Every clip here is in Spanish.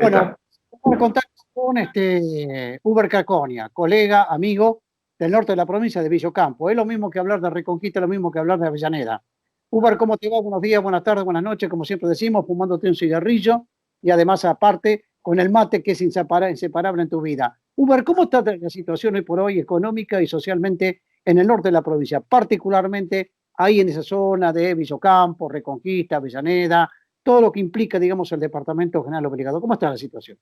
Bueno, está? vamos a contar con Uber Caconia, colega, amigo del norte de la provincia de Villocampo. Es lo mismo que hablar de Reconquista, es lo mismo que hablar de Avellaneda. Uber, ¿cómo te va? Buenos días, buenas tardes, buenas noches, como siempre decimos, fumándote un cigarrillo y además, aparte, con el mate que es inseparable en tu vida. Uber, ¿cómo está la situación hoy por hoy económica y socialmente en el norte de la provincia? Particularmente ahí en esa zona de Villocampo, Reconquista, Avellaneda, todo lo que implica, digamos, el Departamento General Obligado. ¿Cómo está la situación?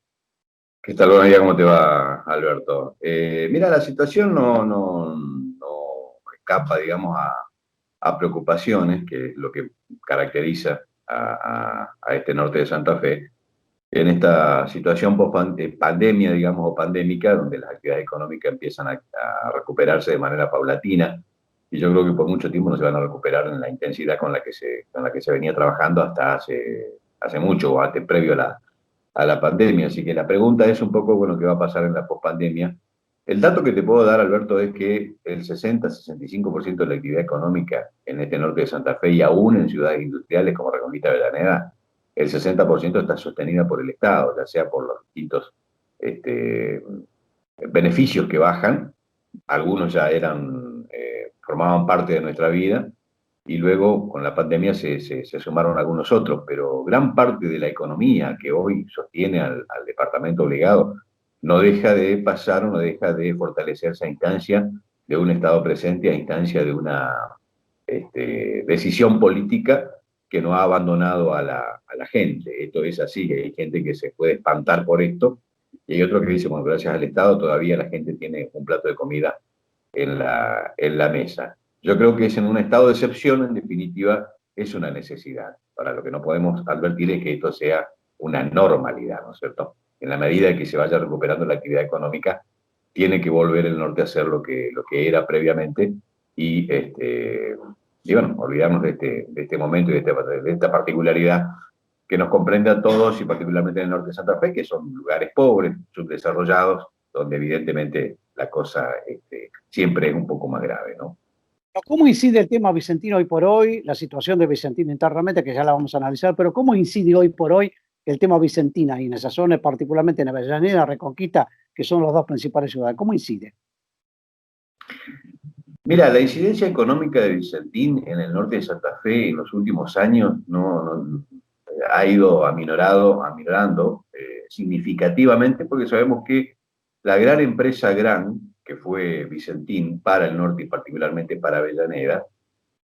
¿Qué tal? Buenos días, ¿cómo te va, Alberto? Mira, la situación no escapa, digamos, a preocupaciones, que es lo que caracteriza a este norte de Santa Fe, en esta situación post-pandemia, digamos, o pandémica, donde las actividades económicas empiezan a recuperarse de manera paulatina, y yo creo que por mucho tiempo no se van a recuperar en la intensidad con la que se venía trabajando hasta hace mucho, o antes, previo a la pandemia. Así que la pregunta es un poco, bueno, ¿qué va a pasar en la pospandemia? El dato que te puedo dar, Alberto, es que el 60-65% de la actividad económica en este norte de Santa Fe y aún en ciudades industriales como Reconquista Avellaneda, el 60% está sostenida por el Estado, ya sea por los distintos este, beneficios que bajan, algunos ya formaban parte de nuestra vida, y luego con la pandemia se sumaron algunos otros, pero gran parte de la economía que hoy sostiene al departamento obligado no deja de pasar o no deja de fortalecerse a instancia de un Estado presente, a instancia de una decisión política que no ha abandonado a la gente. Esto es así, hay gente que se puede espantar por esto, y hay otro que dice, bueno, gracias al Estado todavía la gente tiene un plato de comida en la mesa. Yo creo que es en un estado de excepción, en definitiva, es una necesidad. Para lo que no podemos advertir es que esto sea una normalidad, ¿no es cierto? En la medida que se vaya recuperando la actividad económica, tiene que volver el norte a hacer lo que era previamente y bueno, olvidarnos de este momento y de esta particularidad que nos comprende a todos y particularmente en el norte de Santa Fe, que son lugares pobres, subdesarrollados, donde evidentemente la cosa siempre es un poco más grave, ¿no? ¿Cómo incide el tema Vicentino hoy por hoy, la situación de Vicentino internamente, que ya la vamos a analizar, pero cómo incide hoy por hoy el tema Vicentina y en esa zona, particularmente en Avellaneda, Reconquista, que son las dos principales ciudades? ¿Cómo incide? Mira, la incidencia económica de Vicentín en el norte de Santa Fe en los últimos años ha ido aminorando significativamente, porque sabemos que la gran empresa que fue Vicentín para el norte y particularmente para Avellaneda,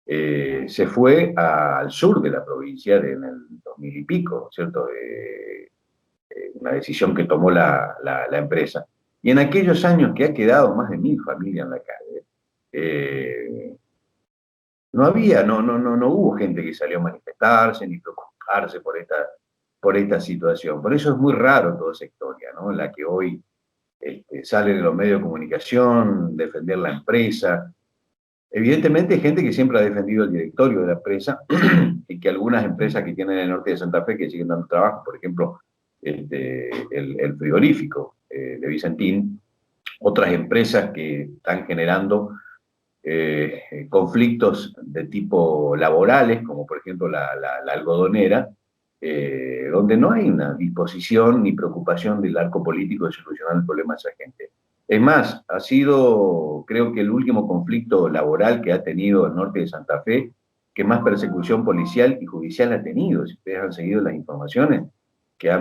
se fue al sur de la provincia en el 2000 y pico, ¿cierto? Una decisión que tomó la empresa. Y en aquellos años que ha quedado más de 1000 familias en la calle, no hubo gente que salió a manifestarse ni preocuparse por esta situación. Por eso es muy raro toda esa historia, ¿no? En la que hoy sale de los medios de comunicación, defender la empresa. Evidentemente hay gente que siempre ha defendido el directorio de la empresa y que algunas empresas que tienen en el norte de Santa Fe que siguen dando trabajo, por ejemplo, el frigorífico de Vicentín, otras empresas que están generando conflictos de tipo laborales, como por ejemplo la algodonera, donde no hay una disposición ni preocupación del arco político de solucionar el problema de esa gente. Es más, ha sido, creo que el último conflicto laboral que ha tenido el norte de Santa Fe, que más persecución policial y judicial ha tenido. Si ustedes han seguido las informaciones que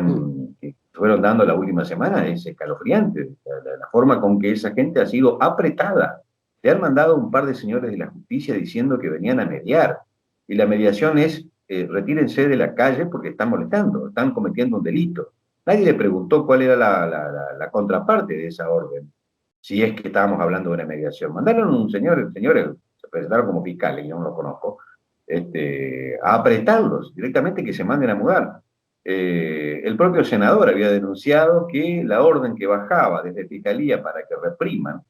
fueron dando la última semana, es escalofriante. La forma con que esa gente ha sido apretada. Le han mandado un par de señores de la justicia diciendo que venían a mediar. Y la mediación es, retírense de la calle porque están molestando, están cometiendo un delito. Nadie le preguntó cuál era la contraparte de esa orden, si es que estábamos hablando de una mediación. Mandaron un señor, señores, se presentaron como fiscales, yo no lo conozco, a apretarlos directamente que se manden a mudar. El propio senador había denunciado que la orden que bajaba desde Fiscalía para que repriman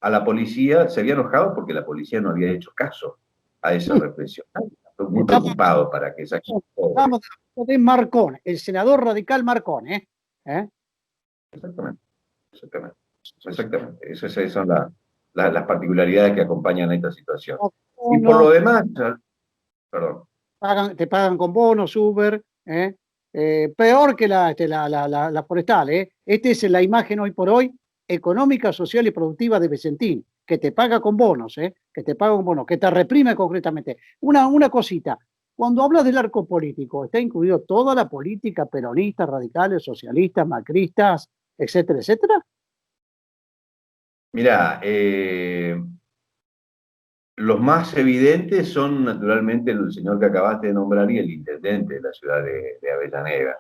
a la policía se había enojado porque la policía no había hecho caso a esa represión. Estoy muy Estamos, preocupado para que esa gente pobre. estamos de Marcón, el senador radical Marcón, ¿eh? ¿Eh? Exactamente, exactamente, exactamente. Esas son las particularidades que acompañan a esta situación. Y por Bonos, lo demás, perdón. te pagan con bonos, Uber, ¿eh? Peor que la forestal, ¿eh? Esta es la imagen hoy por hoy económica, social y productiva de Vicentín, que te paga con bonos, ¿eh? Que te paga con bonos, que te reprime concretamente. Una cosita, cuando hablas del arco político, ¿está incluido toda la política peronista, radicales, socialistas, macristas, etcétera, etcétera? Mira, los más evidentes son naturalmente el señor que acabaste de nombrar y el intendente de la ciudad de Avellaneda.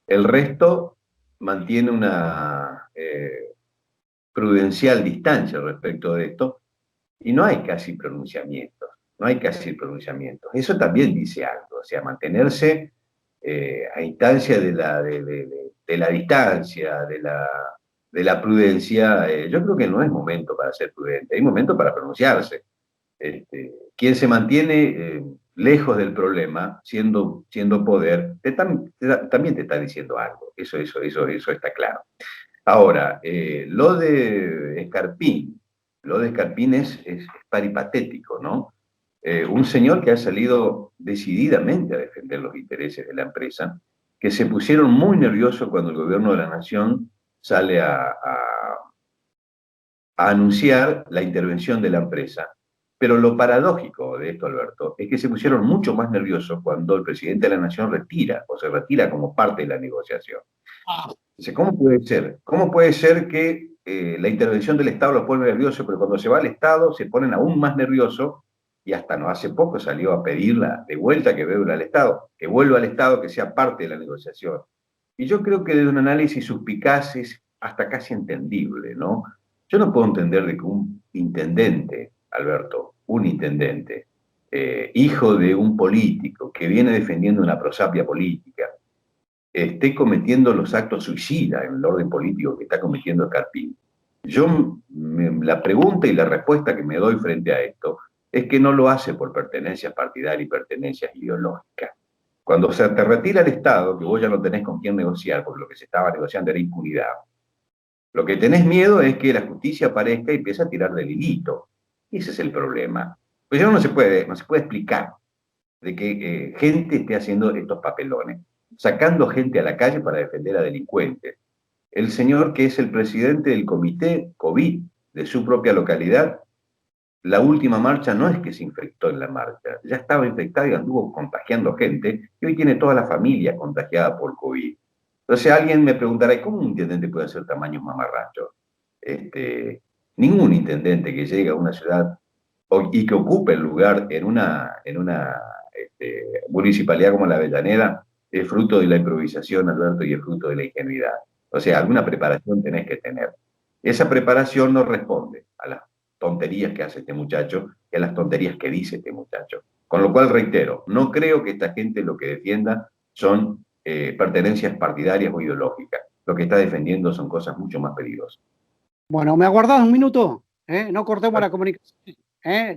El resto mantiene una prudencial distancia respecto de esto y no hay casi pronunciamientos, no hay casi pronunciamientos. Eso también dice algo, o sea, mantenerse a instancia de la distancia, de la prudencia, yo creo que no es momento para ser prudente, hay momento para pronunciarse. Quien se mantiene lejos del problema, siendo poder, también te está diciendo algo. Eso está claro. Ahora, lo de Escarpín es paripatético, ¿no? Un señor que ha salido decididamente a defender los intereses de la empresa, que se pusieron muy nerviosos cuando el gobierno de la nación sale a anunciar la intervención de la empresa. Pero lo paradójico de esto, Alberto, es que se pusieron mucho más nerviosos cuando el presidente de la nación retira o se retira como parte de la negociación. Dice, ¿cómo puede ser? ¿Cómo puede ser que la intervención del Estado los pone nerviosos, pero cuando se va al Estado se ponen aún más nerviosos y hasta no hace poco salió a pedirla de vuelta que vuelva al Estado, que sea parte de la negociación? Y yo creo que desde un análisis suspicaz es hasta casi entendible, ¿no? Yo no puedo entender de que un intendente, Alberto, un intendente, hijo de un político que viene defendiendo una prosapia política, esté cometiendo los actos suicidas en el orden político que está cometiendo Escarpín. La pregunta y la respuesta que me doy frente a esto es que no lo hace por pertenencias partidarias y pertenencias ideológicas. Cuando se te retira el Estado, que vos ya no tenés con quién negociar, porque lo que se estaba negociando era impunidad, lo que tenés miedo es que la justicia aparezca y empiece a tirar del hilito. Ese es el problema. Pues ya no se puede explicar de que gente esté haciendo estos papelones, sacando gente a la calle para defender a delincuentes. El señor que es el presidente del comité COVID de su propia localidad, la última marcha no es que se infectó en la marcha, ya estaba infectado y anduvo contagiando gente, y hoy tiene toda la familia contagiada por COVID. Entonces alguien me preguntará, ¿y cómo un intendente puede hacer tamaños mamarrachos? Ningún intendente que llegue a una ciudad y que ocupe el lugar en una municipalidad como la Avellaneda es fruto de la improvisación, Alberto, y es fruto de la ingenuidad. O sea, alguna preparación tenés que tener. Esa preparación no responde a las tonterías que hace este muchacho y a las tonterías que dice este muchacho. Con lo cual, reitero, no creo que esta gente lo que defienda son pertenencias partidarias o ideológicas. Lo que está defendiendo son cosas mucho más peligrosas. Bueno, ¿me aguardás un minuto? No cortemos la comunicación.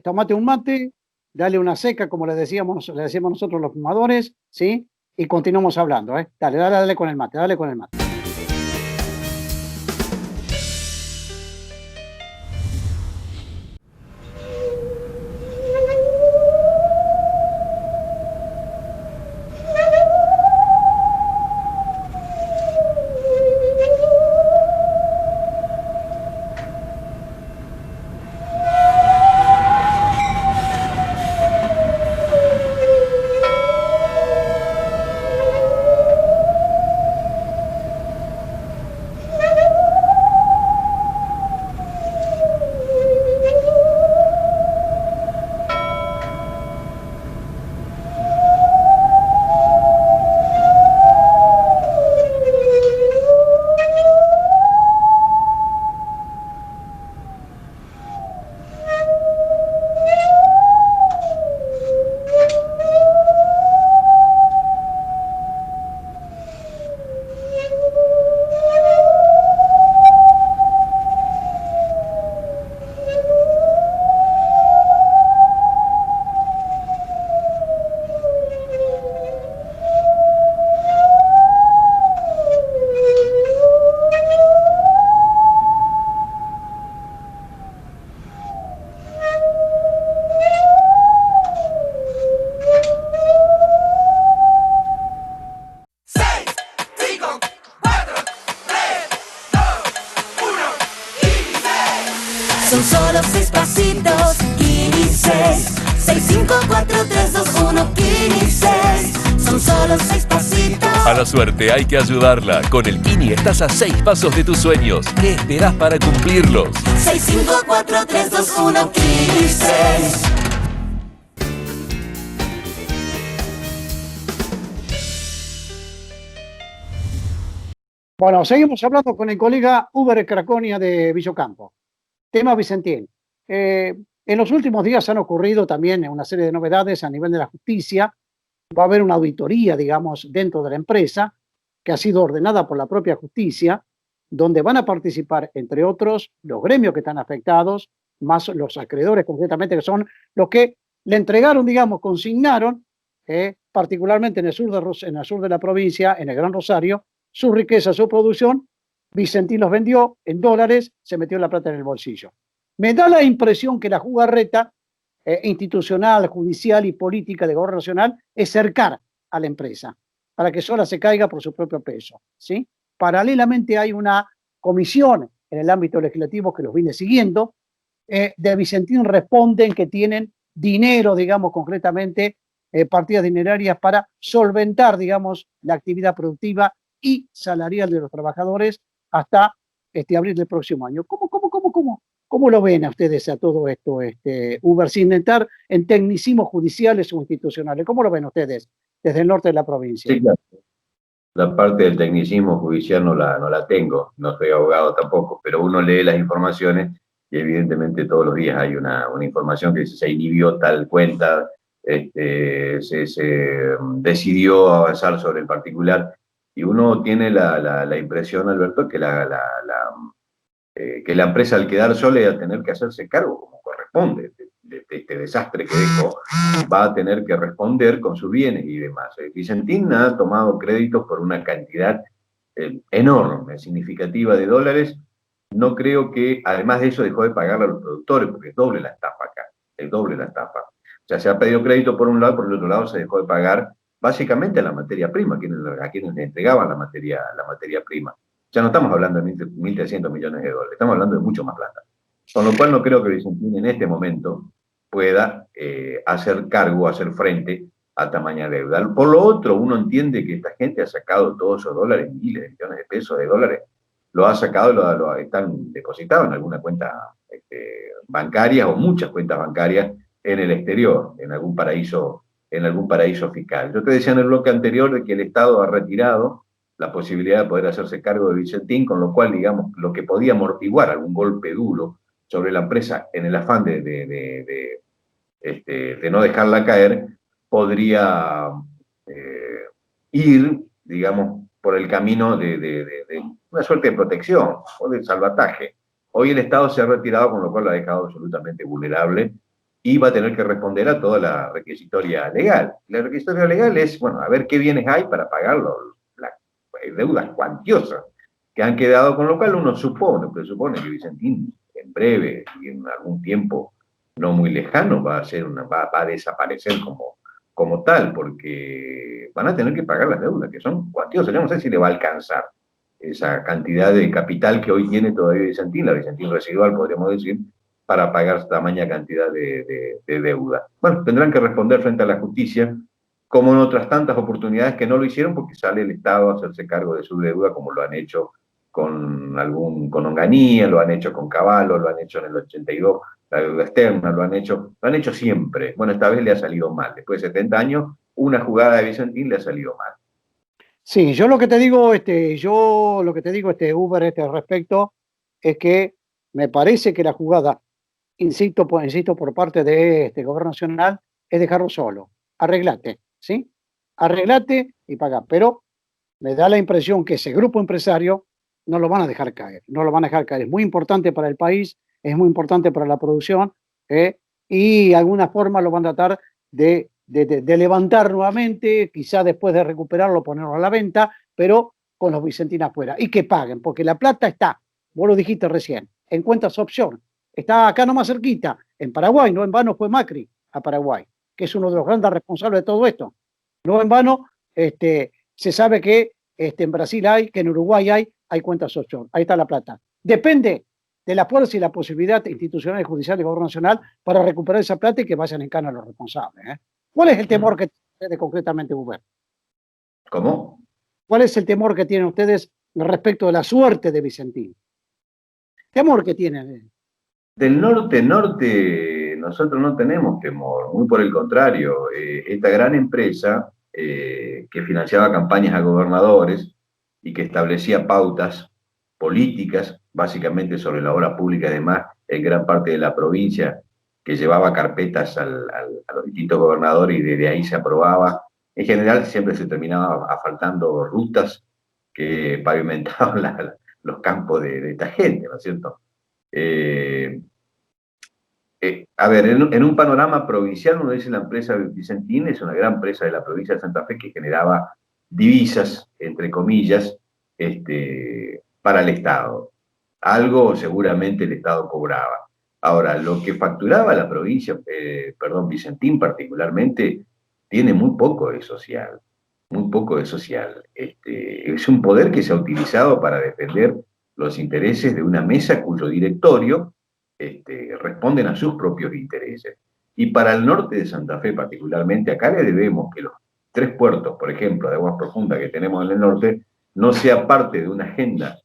Tomate un mate, dale una seca, como le decíamos nosotros los fumadores, ¿sí? Y continuamos hablando, ¿eh? Dale con el mate, dale con el mate. Son solo 6 pasitos, Kini 6. 6, 5, 4, 3, 2, 1, Kini 6. Son solo 6 pasitos. A la suerte hay que ayudarla. Con el Kini estás a 6 pasos de tus sueños. ¿Qué esperás para cumplirlos? 6, 5, 4, 3, 2, 1, Kini 6. Bueno, seguimos hablando con el colega Uber Craconia de Villocampo. Tema Vicentín. En los últimos días han ocurrido también una serie de novedades a nivel de la justicia. Va a haber una auditoría, digamos, dentro de la empresa, que ha sido ordenada por la propia justicia, donde van a participar, entre otros, los gremios que están afectados, más los acreedores concretamente, que son los que le entregaron, digamos, consignaron, particularmente en el sur de la provincia, en el Gran Rosario, su riqueza, su producción. Vicentín los vendió en dólares, se metió la plata en el bolsillo. Me da la impresión que la jugarreta institucional, judicial y política de gobierno nacional es cercar a la empresa para que sola se caiga por su propio peso, ¿sí? Paralelamente hay una comisión en el ámbito legislativo que los viene siguiendo. De Vicentín responden que tienen dinero, digamos, concretamente, partidas dinerarias para solventar, digamos, la actividad productiva y salarial de los trabajadores hasta abril del próximo año. ¿Cómo lo ven a ustedes a todo esto, Uber, sin entrar en tecnicismos judiciales o institucionales? ¿Cómo lo ven ustedes desde el norte de la provincia? Sí, claro. La parte del tecnicismo judicial no la tengo, no soy abogado tampoco, pero uno lee las informaciones y evidentemente todos los días hay una información que dice se inhibió tal cuenta, se decidió avanzar sobre el particular, y uno tiene la impresión, Alberto, que que la empresa al quedar sola y a tener que hacerse cargo como corresponde de este desastre que dejó, va a tener que responder con sus bienes y demás. Vicentín ha tomado créditos por una cantidad enorme, significativa de dólares. No creo que, además de eso, dejó de pagarle a los productores, porque es doble la estafa acá, es doble la estafa. O sea, se ha pedido crédito por un lado, por el otro lado se dejó de pagar básicamente a la materia prima, a quienes le entregaban la materia prima. Ya no estamos hablando de 1.300 millones de dólares, estamos hablando de mucho más plata. Con lo cual no creo que Vicentín en este momento pueda hacer cargo, hacer frente a tamaña deuda. Por lo otro, uno entiende que esta gente ha sacado todos esos dólares, miles de millones de pesos de dólares, lo ha sacado, lo están depositados en alguna cuenta bancaria o muchas cuentas bancarias en el exterior, en algún paraíso fiscal. Yo te decía en el bloque anterior de que el Estado ha retirado la posibilidad de poder hacerse cargo de Vicentín, con lo cual, digamos, lo que podía amortiguar algún golpe duro sobre la empresa en el afán de no dejarla caer, podría ir, digamos, por el camino de una suerte de protección o de salvataje. Hoy el Estado se ha retirado, con lo cual la ha dejado absolutamente vulnerable y va a tener que responder a toda la requisitoria legal. La requisitoria legal es, bueno, a ver qué bienes hay para pagarlo, las deudas cuantiosas que han quedado, con lo cual uno presupone que Vicentín en breve y en algún tiempo no muy lejano va a desaparecer como tal, porque van a tener que pagar las deudas, que son cuantiosas. Yo no sé si le va a alcanzar esa cantidad de capital que hoy tiene todavía Vicentín, la Vicentín residual, podríamos decir, para pagar tamaña cantidad de deuda. Bueno, tendrán que responder frente a la justicia, como en otras tantas oportunidades que no lo hicieron, porque sale el Estado a hacerse cargo de su deuda, como lo han hecho con Onganía, lo han hecho con Cavallo, lo han hecho en el 82, la deuda externa, lo han hecho siempre. Bueno, esta vez le ha salido mal. Después de 70 años, una jugada de Vicentín le ha salido mal. Sí, yo lo que te digo, Uber, al respecto, es que me parece que la jugada, insisto por parte de este gobierno nacional, es dejarlo solo. Arreglate, ¿sí? Arreglate y paga. Pero me da la impresión que ese grupo empresario no lo van a dejar caer, no lo van a dejar caer. Es muy importante para el país, es muy importante para la producción, y de alguna forma lo van a tratar de levantar nuevamente, quizá después de recuperarlo, ponerlo a la venta, pero con los Vicentinos afuera. Y que paguen, porque la plata está, vos lo dijiste recién, en cuentas opción. Está acá nomás cerquita, en Paraguay, no en vano fue Macri a Paraguay, que es uno de los grandes responsables de todo esto. No en vano, se sabe que en Brasil hay, que en Uruguay hay cuentas opción. Ahí está la plata. Depende de la fuerza y la posibilidad institucional y judicial del gobierno nacional para recuperar esa plata y que vayan en cana a los responsables. ¿Cuál es el temor que tienen ustedes concretamente, Uber? ¿Cómo? ¿Cuál es el temor que tienen ustedes respecto de la suerte de Vicentín? ¿Temor que tienen? Del norte, nosotros no tenemos temor, muy por el contrario. Esta gran empresa que financiaba campañas a gobernadores y que establecía pautas políticas, básicamente sobre la obra pública y demás, en gran parte de la provincia, que llevaba carpetas a los distintos gobernadores y desde ahí se aprobaba. En general siempre se terminaba asfaltando rutas que pavimentaban los campos de esta gente, ¿no es cierto? A ver, en un panorama provincial, uno dice la empresa Vicentín es una gran empresa de la provincia de Santa Fe que generaba divisas, entre comillas, para el Estado. Algo seguramente el Estado cobraba. Ahora, lo que facturaba la provincia, Vicentín particularmente, tiene muy poco de social, muy poco de social. Es un poder que se ha utilizado para defender los intereses de una mesa cuyo directorio responden a sus propios intereses. Y para el norte de Santa Fe particularmente, acá le debemos que los 3 puertos, por ejemplo, de aguas profundas que tenemos en el norte, no sea parte de una agenda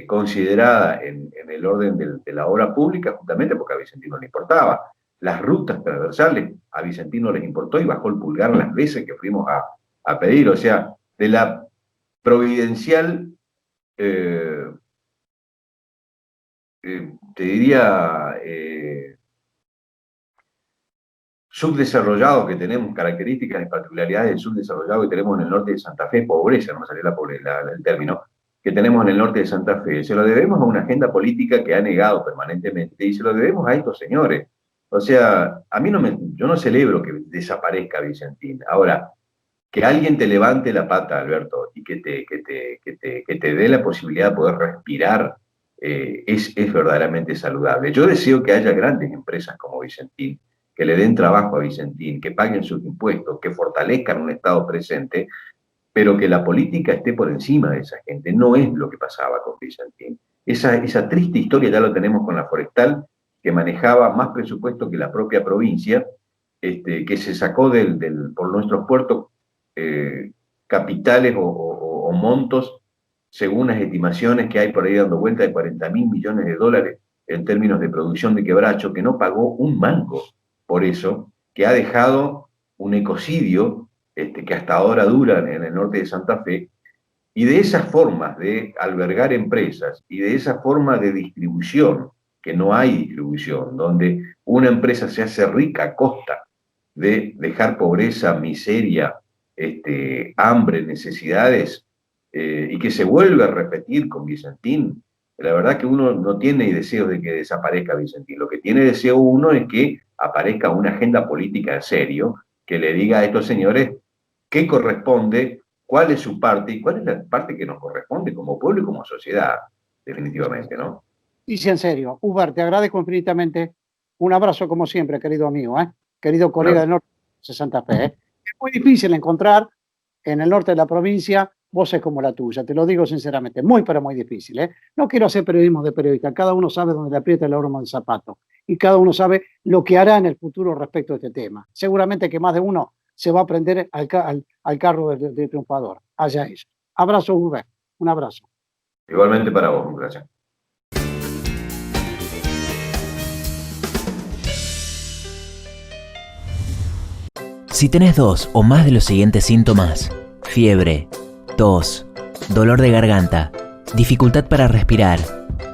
considerada en el orden de la obra pública, justamente porque a Vicentino le importaba. Las rutas transversales a Vicentino les importó y bajó el pulgar las veces que fuimos a pedir. O sea, de la providencial, te diría, subdesarrollado que tenemos, características y particularidades del subdesarrollado que tenemos en el norte de Santa Fe, pobreza, no me salió el término, que tenemos en el norte de Santa Fe, se lo debemos a una agenda política que ha negado permanentemente y se lo debemos a estos señores. O sea, yo no celebro que desaparezca Vicentín. Ahora, que alguien te levante la pata, Alberto, y que te dé la posibilidad de poder respirar, es verdaderamente saludable. Yo deseo que haya grandes empresas como Vicentín, que le den trabajo a Vicentín, que paguen sus impuestos, que fortalezcan un Estado presente, pero que la política esté por encima de esa gente. No es lo que pasaba con Vicentín. Esa triste historia ya lo tenemos con la Forestal, que manejaba más presupuesto que la propia provincia, que se sacó por nuestros puertos capitales o montos, según las estimaciones que hay por ahí dando vuelta, de 40.000 millones de dólares en términos de producción de quebracho, que no pagó un mango por eso, que ha dejado un ecocidio que hasta ahora dura en el norte de Santa Fe, y de esas formas de albergar empresas y de esa forma de distribución, que no hay distribución, donde una empresa se hace rica a costa de dejar pobreza, miseria, hambre, necesidades, y que se vuelve a repetir con Vicentín. La verdad que uno no tiene deseos de que desaparezca Vicentín. Lo que tiene deseo uno es que aparezca una agenda política en serio, que le diga a estos señores qué corresponde, cuál es su parte y cuál es la parte que nos corresponde como pueblo y como sociedad, definitivamente, ¿no? Y si en serio, Uber, te agradezco infinitamente. Un abrazo como siempre, querido amigo, querido colega del norte de Santa Fe. Es muy difícil encontrar en el norte de la provincia voces como la tuya, te lo digo sinceramente, muy pero muy difícil. No quiero hacer periodismo de periodista, cada uno sabe dónde le aprieta el horno del zapato y cada uno sabe lo que hará en el futuro respecto a este tema. Seguramente que más de uno se va a prender al carro de triunfador. Allá ellos. Abrazo, Uber. Un abrazo. Igualmente para vos, gracias. Si tenés 2 o más de los siguientes síntomas: fiebre, tos, dolor de garganta, dificultad para respirar,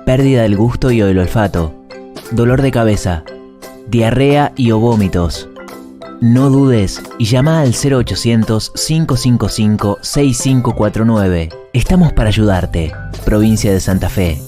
pérdida del gusto y o del olfato, dolor de cabeza, diarrea y o vómitos, no dudes y llama al 0800-555-6549. Estamos para ayudarte. Provincia de Santa Fe.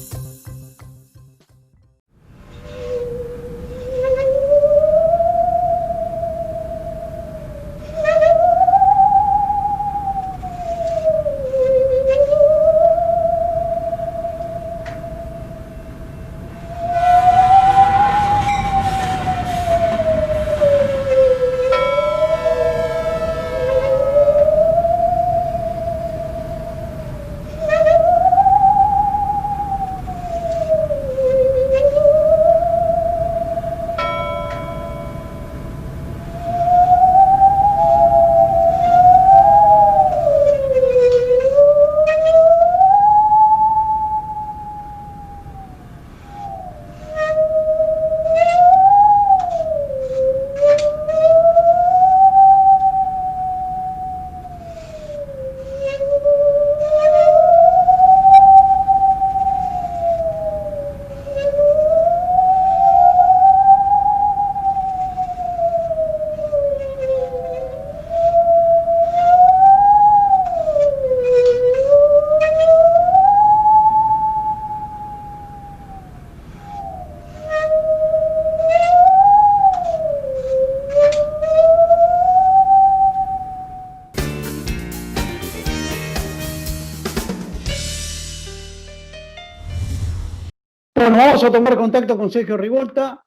Bueno, vamos a tomar contacto con Sergio Rivolta,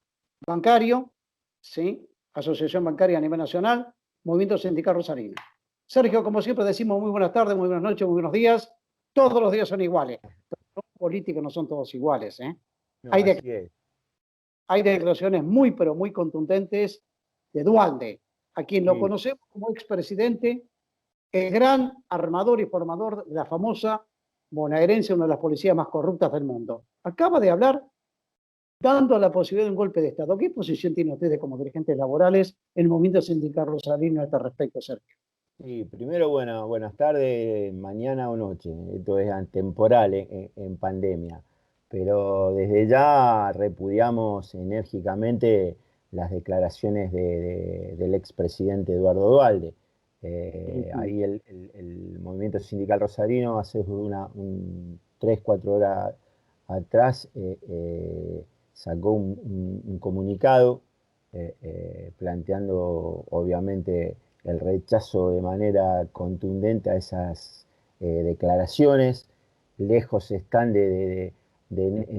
bancario, ¿sí? Asociación Bancaria a nivel nacional, Movimiento Sindical Rosarino. Sergio, como siempre decimos, muy buenas tardes, muy buenas noches, muy buenos días. Todos los días son iguales. Los políticos no son todos iguales, ¿eh? No, Hay, así es. hay declaraciones muy, pero muy contundentes de Duhalde, a quien lo Sí. conocemos como expresidente, el gran armador y formador de la famosa bonaerense, una de las policías más corruptas del mundo. Acaba de hablar dando la posibilidad de un golpe de Estado. ¿Qué posición tienen ustedes como dirigentes laborales en el movimiento sindical rosarino a este respecto, Sergio? Sí, primero, buenas tardes, mañana o noche. Esto es atemporal en pandemia. Pero desde ya repudiamos enérgicamente las declaraciones del expresidente Eduardo Duhalde. Ahí el movimiento sindical rosarino hace 3, 4 horas atrás sacó un comunicado planteando obviamente el rechazo de manera contundente a esas declaraciones. Lejos están en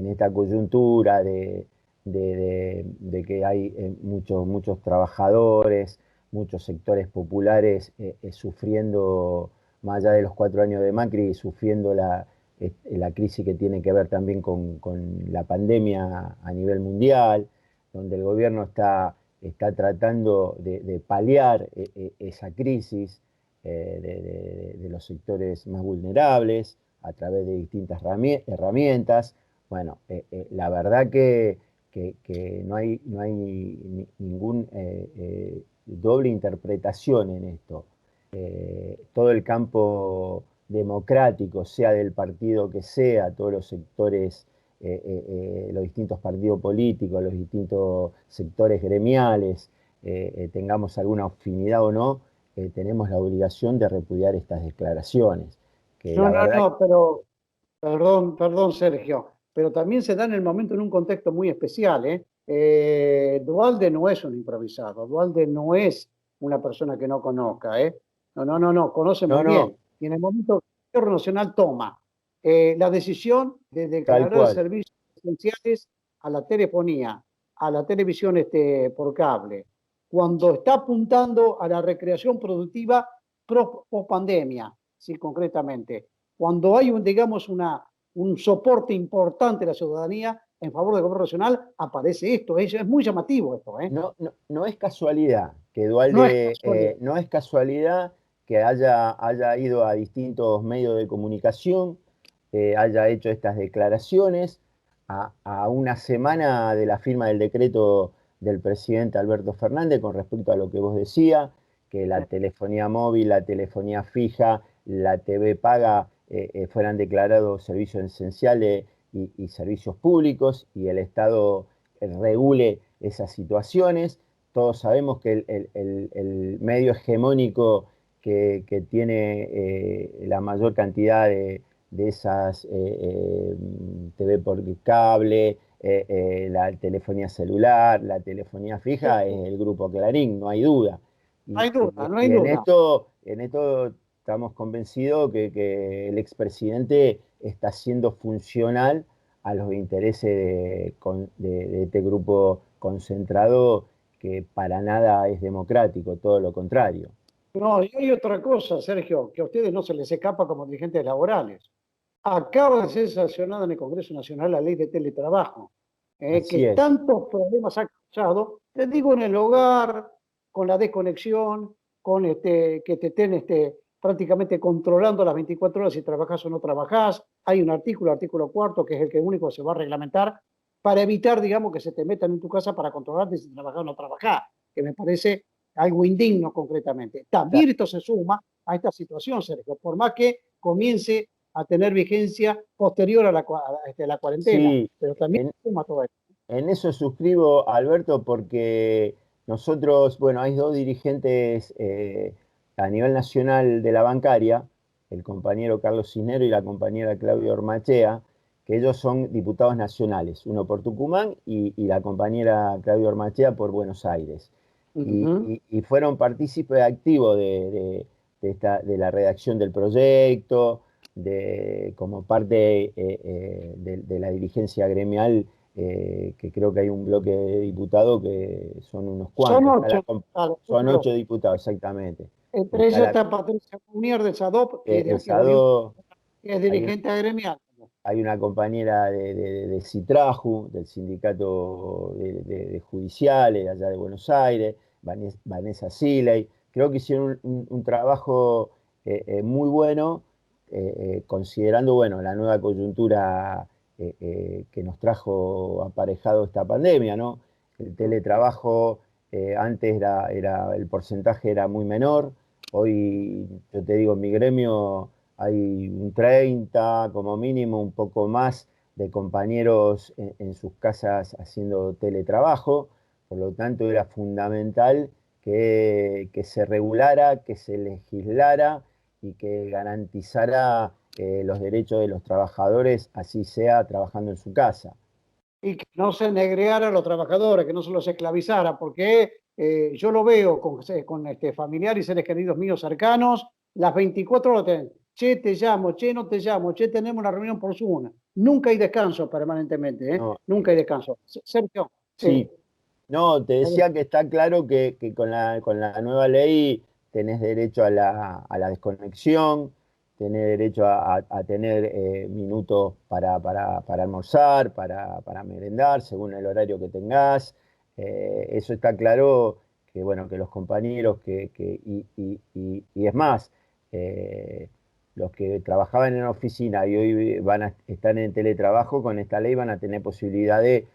esta coyuntura de que hay muchos trabajadores, muchos sectores populares sufriendo, más allá de los 4 años de Macri, sufriendo la crisis que tiene que ver también con la pandemia a nivel mundial, donde el gobierno está tratando de paliar esa crisis de los sectores más vulnerables a través de distintas herramientas. Bueno, la verdad que no hay ningún doble interpretación en esto. Todo el campo democrático, sea del partido que sea, todos los sectores, los distintos partidos políticos, los distintos sectores gremiales, tengamos alguna afinidad o no, tenemos la obligación de repudiar estas declaraciones. Pero perdón, Sergio, pero también se da en el momento en un contexto muy especial, ¿eh? Duhalde no es un improvisado, Duhalde no es una persona que no conozca, ¿eh? No, conoce muy bien. Y en el momento que el Gobierno Nacional toma la decisión de declarar servicios esenciales a la telefonía, a la televisión por cable, cuando está apuntando a la recreación productiva post pandemia, sí, concretamente, cuando hay un soporte importante de la ciudadanía en favor del gobierno nacional, aparece esto. Es muy llamativo esto, ¿eh? No es casualidad que Duhalde, no es casualidad que haya ido a distintos medios de comunicación, haya hecho estas declaraciones a una semana de la firma del decreto del presidente Alberto Fernández con respecto a lo que vos decías, que la telefonía móvil, la telefonía fija, la TV paga fueran declarados servicios esenciales y servicios públicos, y el Estado regule esas situaciones. Todos sabemos que el medio hegemónico que tiene la mayor cantidad de esas TV por cable, la telefonía celular, la telefonía fija, es el grupo Clarín, no hay duda. No hay duda. En esto estamos convencidos que el expresidente está siendo funcional a los intereses de este grupo concentrado, que para nada es democrático, todo lo contrario. No, y hay otra cosa, Sergio, que a ustedes no se les escapa como dirigentes laborales. Acaba de ser sancionada en el Congreso Nacional la ley de teletrabajo, que tantos problemas ha causado, les digo, en el hogar, con la desconexión, con que te estén prácticamente controlando las 24 horas si trabajás o no trabajás. Hay un artículo 4, que es el que único se va a reglamentar para evitar, digamos, que se te metan en tu casa para controlarte si trabajás o no trabajás, que me parece algo indigno concretamente. También esto se suma a esta situación, Sergio, por más que comience a tener vigencia posterior a la cuarentena, sí, pero también suma todo esto. En eso suscribo, Alberto, porque nosotros, bueno, hay 2 dirigentes a nivel nacional de la bancaria, el compañero Carlos Cisnero y la compañera Claudia Ormachea, que ellos son diputados nacionales, uno por Tucumán y la compañera Claudia Ormachea por Buenos Aires. Y fueron partícipes activos de la redacción del proyecto, como parte de la dirigencia gremial, que creo que hay un bloque de diputados que son unos cuantos. Son Está la 8 com- diputados, Son 8 diputados, exactamente. Entre Está ellos está Patricia Munier de SADOP, que es de de aquí Río, Sado, que es hay, dirigente gremial. hay una compañera de Citraju, del sindicato de judiciales allá de Buenos Aires, Vanessa Siley. Creo que hicieron un trabajo muy bueno, considerando bueno, la nueva coyuntura que nos trajo aparejado esta pandemia, ¿no? El teletrabajo antes el porcentaje era muy menor. Hoy, yo te digo, en mi gremio hay un 30, como mínimo, un poco más de compañeros en sus casas haciendo teletrabajo. Por lo tanto, era fundamental que se regulara, que se legislara y que garantizara los derechos de los trabajadores, así sea trabajando en su casa. Y que no se negreara a los trabajadores, que no se los esclavizara, porque yo lo veo con familiares y seres queridos míos cercanos, las 24 horas tienen, che, te llamo, che, no te llamo, che, tenemos una reunión por Zoom. Nunca hay descanso permanentemente, ¿eh? No, Nunca hay descanso. Sergio, sí, no, te decía que está claro que con la nueva ley tenés derecho a la desconexión, tenés derecho a tener minutos para almorzar, para merendar, según el horario que tengas. Eso está claro que, bueno, que los compañeros y es más, los que trabajaban en la oficina y hoy están en teletrabajo, con esta ley van a tener posibilidad de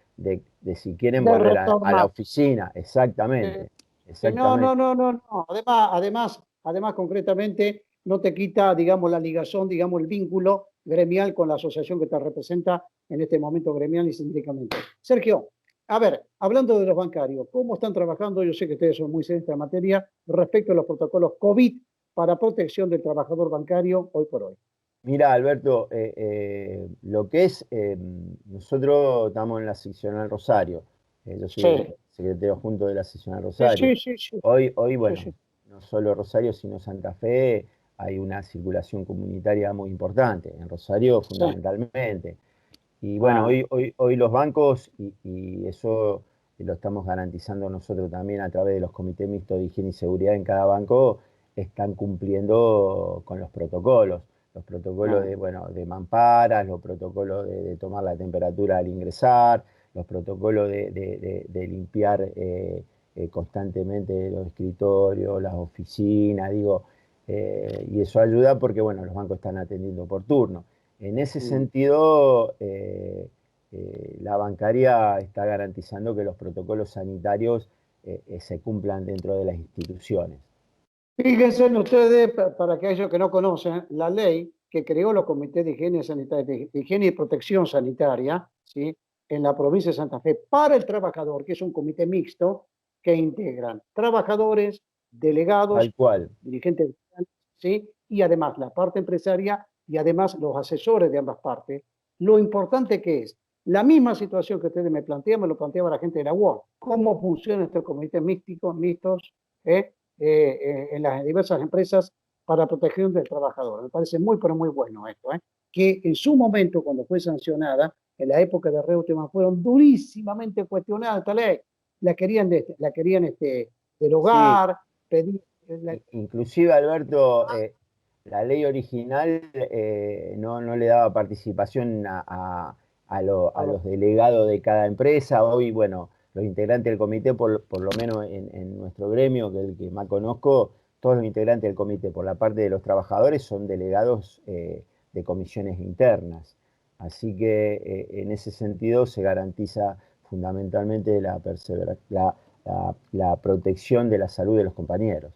si quieren de volver a la retornar. oficina, exactamente. No, Exactamente. no. Además, concretamente, no te quita, digamos, la ligación, digamos, el vínculo gremial con la asociación que te representa en este momento gremial y sindicalmente. Sergio, a ver, hablando de los bancarios, ¿cómo están trabajando? Yo sé que ustedes son muy serios en esta materia respecto a los protocolos COVID para protección del trabajador bancario hoy por hoy. Mira, Alberto, lo que es, nosotros estamos en la seccional Rosario. Yo soy el Sí, secretario junto de la seccional Rosario. sí. Hoy, bueno, Sí. no solo Rosario, sino Santa Fe, hay una circulación comunitaria muy importante. En Rosario, Sí. fundamentalmente. Y bueno, hoy los bancos, y eso lo estamos garantizando nosotros también a través de los comités mixtos de higiene y seguridad en cada banco, están cumpliendo con los protocolos. Los protocolos de mamparas, los protocolos de tomar la temperatura al ingresar, los protocolos de limpiar constantemente los escritorios, las oficinas, digo, y eso ayuda porque, bueno, los bancos están atendiendo por turno. En ese sentido, la bancaria está garantizando que los protocolos sanitarios se cumplan dentro de las instituciones. Fíjense ustedes, para aquellos que no conocen, la ley que creó los comités de higiene, de higiene y protección sanitaria, ¿sí?, en la provincia de Santa Fe para el trabajador, que es un comité mixto que integran trabajadores, delegados, Tal cual. dirigentes, ¿sí?, y además la parte empresaria y además los asesores de ambas partes. Lo importante que es, la misma situación que ustedes me plantean, me lo planteaba la gente de la UOR. ¿Cómo funcionan estos comités mixtos? En las diversas empresas para protección del trabajador. Me parece muy, pero muy bueno esto, que en su momento, cuando fue sancionada, en la época de Reutemann, fueron durísimamente cuestionadas esta ley. La querían derogar, pedir... Inclusive, Alberto, la ley original no le daba participación a los delegados de cada empresa. Hoy, bueno, los integrantes del comité, por lo menos en nuestro gremio, que es el que más conozco, todos los integrantes del comité por la parte de los trabajadores son delegados de comisiones internas. Así que en ese sentido se garantiza fundamentalmente la protección de la salud de los compañeros.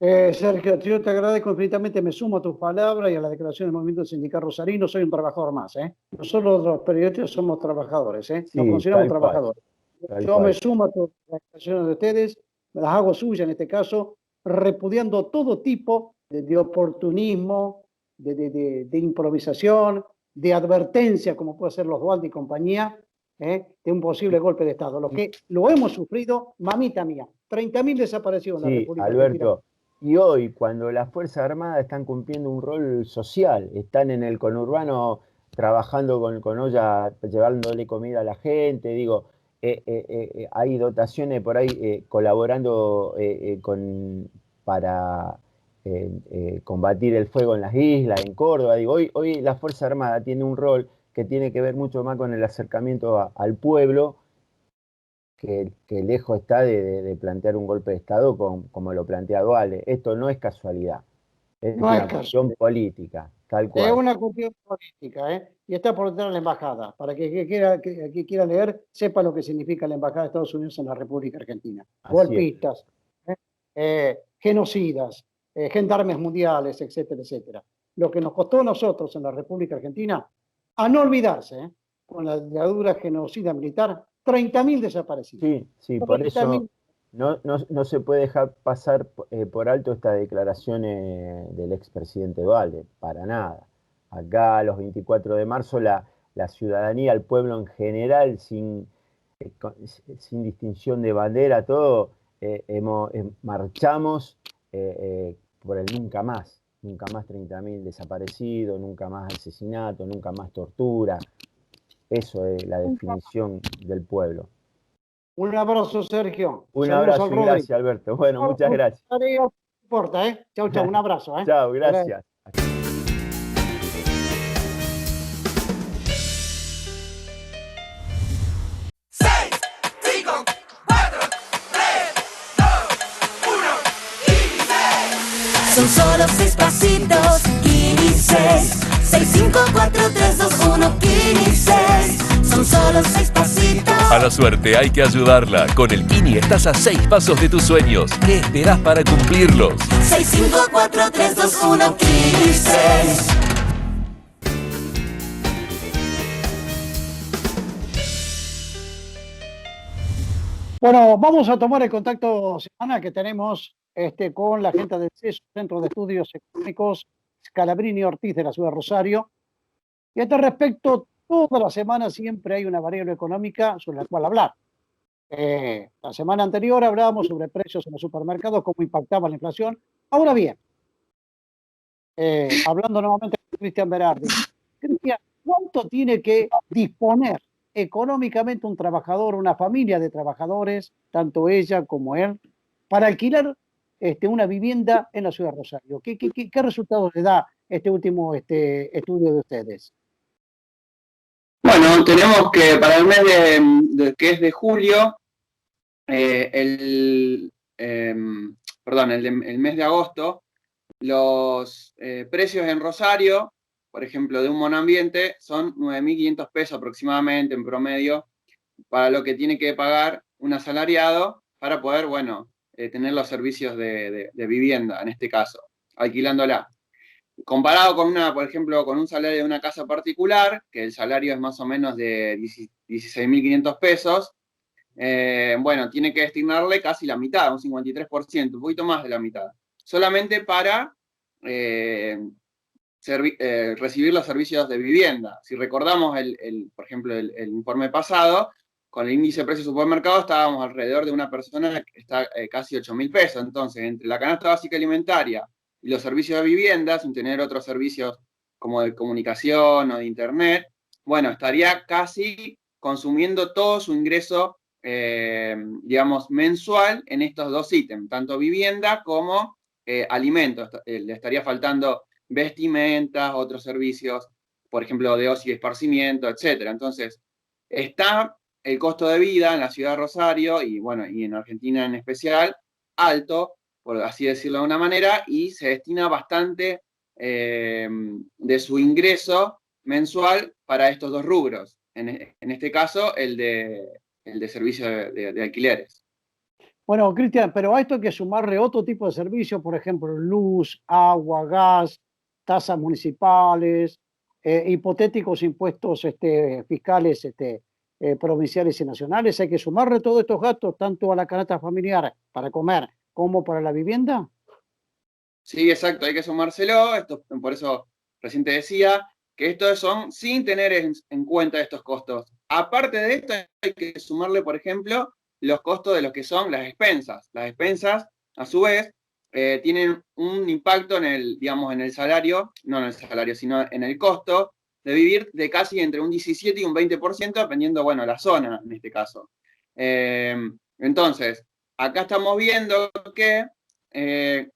Sergio, yo te agradezco infinitamente, me sumo a tus palabras y a la declaración del Movimiento Sindical Rosarino. Soy un trabajador más, Nosotros los periodistas somos trabajadores, Nos Sí, consideramos tal trabajadores. cual. Yo me sumo a las declaraciones de ustedes, las hago suyas en este caso, repudiando todo tipo de oportunismo, de improvisación, de advertencia, como puede ser los Dualde y compañía, de un posible golpe de Estado. Lo hemos sufrido, mamita mía, 30.000 desaparecidos en la Sí, República Alberto, Argentina. Y hoy, cuando las Fuerzas Armadas están cumpliendo un rol social, están en el conurbano trabajando con olla, llevándole comida a la gente, digo, hay dotaciones por ahí colaborando para combatir el fuego en las islas, en Córdoba. Digo, hoy la Fuerza Armada tiene un rol que tiene que ver mucho más con el acercamiento al pueblo, que lejos está de plantear un golpe de Estado como lo plantea Duhalde. Esto no es casualidad, es No es una cuestión política, tal Es cual. una cuestión política, ¿eh? Y está por detrás de la embajada, para que quiera leer, sepa lo que significa la embajada de Estados Unidos en la República Argentina. Así Golpistas, genocidas, gendarmes mundiales, etcétera, etcétera. Lo que nos costó a nosotros en la República Argentina, a no olvidarse, con la dictadura genocida militar, 30.000 desaparecidos. Sí, por eso 30.000. no se puede dejar pasar por alto estas declaraciones del expresidente Duhalde, para nada. Acá, los 24 de marzo, la ciudadanía, el pueblo en general, sin distinción de bandera, todo, marchamos por el nunca más 30.000 desaparecidos, nunca más asesinato, nunca más tortura. Eso es la definición del pueblo. Un abrazo, Sergio. Un Saludos abrazo al y Rodri. gracias, Alberto. Bueno, muchas gracias. No importa, ¿eh? Chau, chau, un abrazo, ¿eh? Chao, gracias. 5, 4, 3, 2, 1, son solo 6 pasitos, Kini 6. 6, 5, 4, 3, 2, 1, Kini 6. Son solo 6 pasitos. A la suerte hay que ayudarla. Con el Kini estás a 6 pasos de tus sueños. ¿Qué esperás para cumplirlos? 6, 5, 4, 3, 2, 1, Kini 6. Bueno, vamos a tomar el contacto semana que tenemos con la gente del CESO, Centro de Estudios Económicos Scalabrini Ortiz de la ciudad de Rosario. Y a este respecto, toda la semana siempre hay una variable económica sobre la cual hablar. La semana anterior hablábamos sobre precios en los supermercados, cómo impactaba la inflación. Ahora bien, hablando nuevamente con Cristian Berardi, Cristian, ¿cuánto tiene que disponer económicamente un trabajador, una familia de trabajadores, tanto ella como él, para alquilar una vivienda en la ciudad de Rosario? ¿Qué resultados le da este último estudio de ustedes? Bueno, tenemos que para el mes que es de julio, el mes de agosto, los precios en Rosario, por ejemplo, de un monoambiente, son 9.500 pesos aproximadamente en promedio para lo que tiene que pagar un asalariado para poder, tener los servicios de vivienda, en este caso, alquilándola. Comparado con por ejemplo, con un salario de una casa particular, que el salario es más o menos de 16.500 pesos, tiene que destinarle casi la mitad, un 53%, un poquito más de la mitad, solamente para recibir los servicios de vivienda. Si recordamos, por ejemplo, el informe pasado, con el índice de precios de supermercado estábamos alrededor de una persona que está casi 8.000 pesos. Entonces, entre la canasta básica alimentaria y los servicios de vivienda, sin tener otros servicios como de comunicación o de internet, estaría casi consumiendo todo su ingreso, mensual en estos dos ítems, tanto vivienda como alimentos. Le estaría faltando vestimentas, otros servicios, por ejemplo, de ocio y esparcimiento, etc. Entonces, está el costo de vida en la ciudad de Rosario y en Argentina en especial, alto, por así decirlo de una manera, y se destina bastante de su ingreso mensual para estos dos rubros. En este caso, el de servicio de alquileres. Bueno, Cristian, pero a esto hay que sumarle otro tipo de servicios, por ejemplo, luz, agua, gas, tasas municipales, hipotéticos impuestos fiscales provinciales y nacionales. Hay que sumarle todos estos gastos, tanto a la canasta familiar para comer como para la vivienda. Sí, exacto, hay que sumárselo. Por eso recién te decía que estos son sin tener en cuenta estos costos. Aparte de esto, hay que sumarle, por ejemplo, los costos de lo que son las expensas. Las expensas, a su vez, tienen un impacto en el, digamos, en el salario, no en el salario, sino en el costo de vivir de casi entre un 17 y un 20%, dependiendo, bueno, la zona en este caso. Entonces, acá estamos viendo que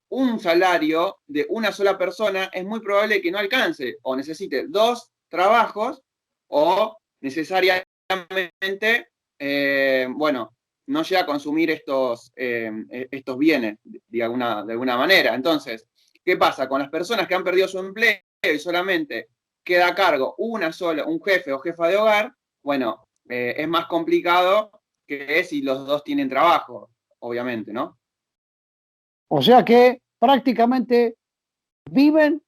un salario de una sola persona es muy probable que no alcance o necesite 2 trabajos o necesariamente, bueno, no llega a consumir estos bienes de alguna manera. Entonces, ¿qué pasa? Con las personas que han perdido su empleo y solamente queda a cargo un jefe o jefa de hogar, bueno, es más complicado que si los dos tienen trabajo, obviamente, ¿no? O sea que prácticamente viven